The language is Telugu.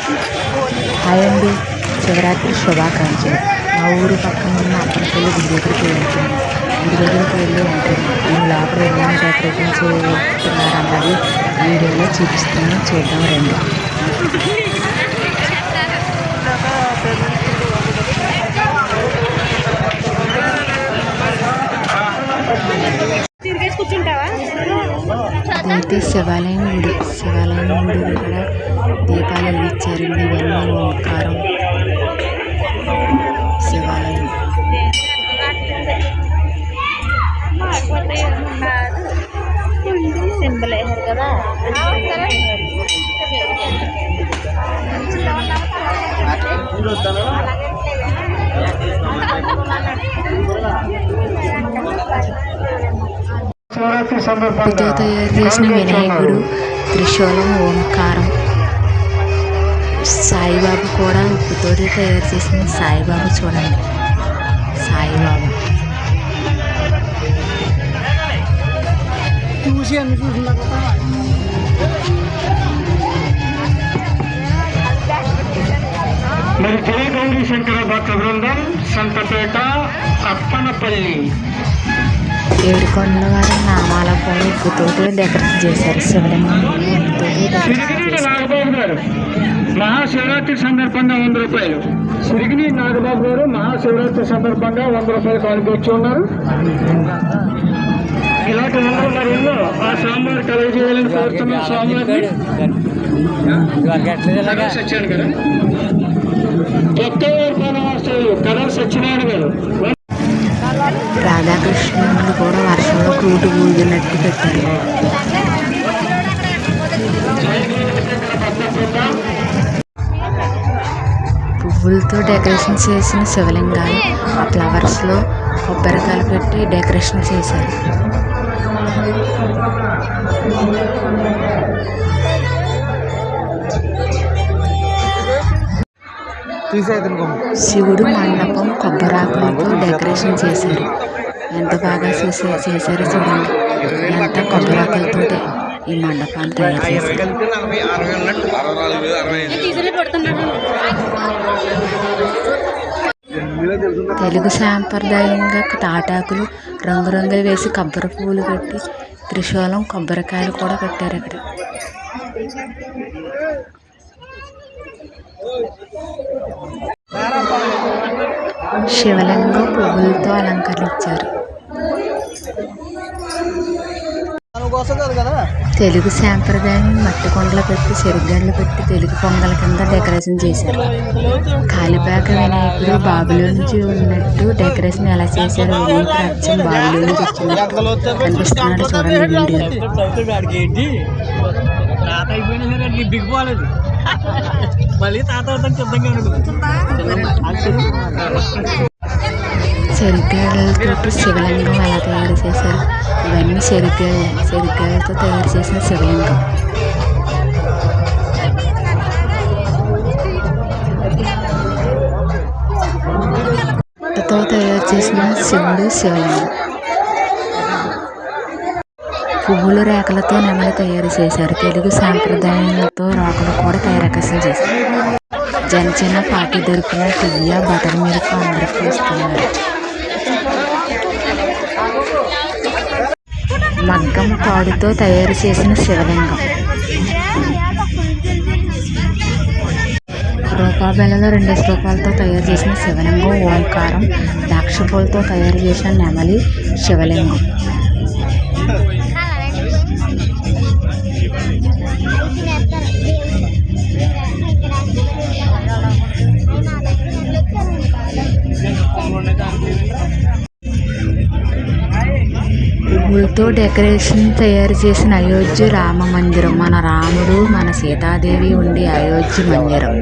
హాయ్ అండి, శివరాత్రి శుభాకాంక్షలు. మా ఊరు పక్కన ఉన్న అప్పటికెళ్ళి గుడి దగ్గరికి వెళ్తుంది. గుడి దగ్గరికి వెళ్ళి ఉంటుంది. నేను లోపల ఏమైనా డెకరేషన్ చేస్తున్నారన్నది వీడియోలో చూపిస్తాను, చూద్దాం రండి. ఇదైతే శివాలయం గుడి. శివాలయం గుడి దగ్గర దీపాలు వెలిగించారండి. ఇవన్నీ ఓంకారం శివాలయం. సింబల్ వేసారు కదా. ఉప్పుతో తయారు చేసిన వినాయకుడు, త్రిశూలం, ఓంకారం. సాయిబాబా కూడా ఉప్పుతో తయారు చేసిన సాయిబాబా. చూడండి, సాయిబాబా. మరి జయ గౌరీ శంకర భక్త బృందం, సంతపేట, అప్పనపల్లి. ఏడుకొండల వారి నామాల కూడా ఉప్పుతో డెకరేట్ చేశారు. శివలింగం నాగబాబు గారు మహాశివరాత్రి సందర్భంగా 100 రూపాయలు. సిరిగిని నాగబాబు గారు మహాశివరాత్రి సందర్భంగా 100 రూపాయలు కానుకొచ్చి ఉన్నారు. ఇలాంటి అందరూ మరి ఎన్నో ఆ స్వామివారి కలగజేయాలని కోరుతున్నాం. స్వామివారిని సత్యనారాయణ గారు, కడల సత్యనారాయణ గారు. రాధాకృష్ణుడు కూడా వర్షంలో కూటు ఊదినట్టు పెట్టారు. పువ్వులతో డెకరేషన్ చేసిన శివలింగాలు, ఆ ఫ్లవర్స్లో కొబ్బరికాయలు పెట్టి డెకరేషన్ చేశారు. శివుడు మండపం కొబ్బరాకులతో డెకరేషన్ చేశారు. ఎంత బాగా చేశారో చూడండి. ఎంత కొబ్బరాకులతో ఈ మండపాన్ని తయారు చేశారు. తెలుగు సాంప్రదాయంగా తాటాకులు రంగురంగులు వేసి కొబ్బరి పువ్వులు పెట్టి త్రిశూలం, కొబ్బరికాయలు కూడా పెట్టారు అక్కడ. శివలింగం పువ్వులతో అలంకరించారు. తెలుగు సాంప్రదాయం మట్టి కొండలు పెట్టి, చెరుగడ్డలు పెట్టి తెలుగు పొంగల కింద డెకరేషన్ చేశారు. కాలిపాక వినాయకుడు బాబులో నుంచి ఉన్నట్టు డెకరేషన్ ఎలా చేశారు. వినాయకుడు అచ్చం బాబులో నుంచి వచ్చినట్టు కనిపిస్తున్నాడు. చూడండి వీడియో. చెరుగడ్డలతో శివలింగం ఎలా తయారు చేశారు. ఇవన్నీ చెరుగడ్డలతో తయారు చేసిన శివలింగం. తో తయారు చేసిన శివుడు, శివలింగం. పువ్వుల రేఖలతో నెమలి తయారు చేశారు. తెలుగు సాంప్రదాయాలతో రాకలు కూడా తయారు చేశారు. జనసేన పార్టీ దొరికిన టియ్య, బటర్ మిల్క్ అందరికీ ఇస్తున్నారు. మగ్గం తాడుతో తయారు చేసిన శివలింగం. రూపాబెల్లలో 2 రూపాయలతో తయారు చేసిన శివలింగం, ఓంకారం. ద్రాక్షపూలతో తయారు చేసిన నెమలి, శివలింగం. పువ్వులతో డెకరేషన్ తయారు చేసిన అయోధ్య రామ మందిరం. మన రాముడు, మన సీతాదేవి ఉండే అయోధ్య మందిరం.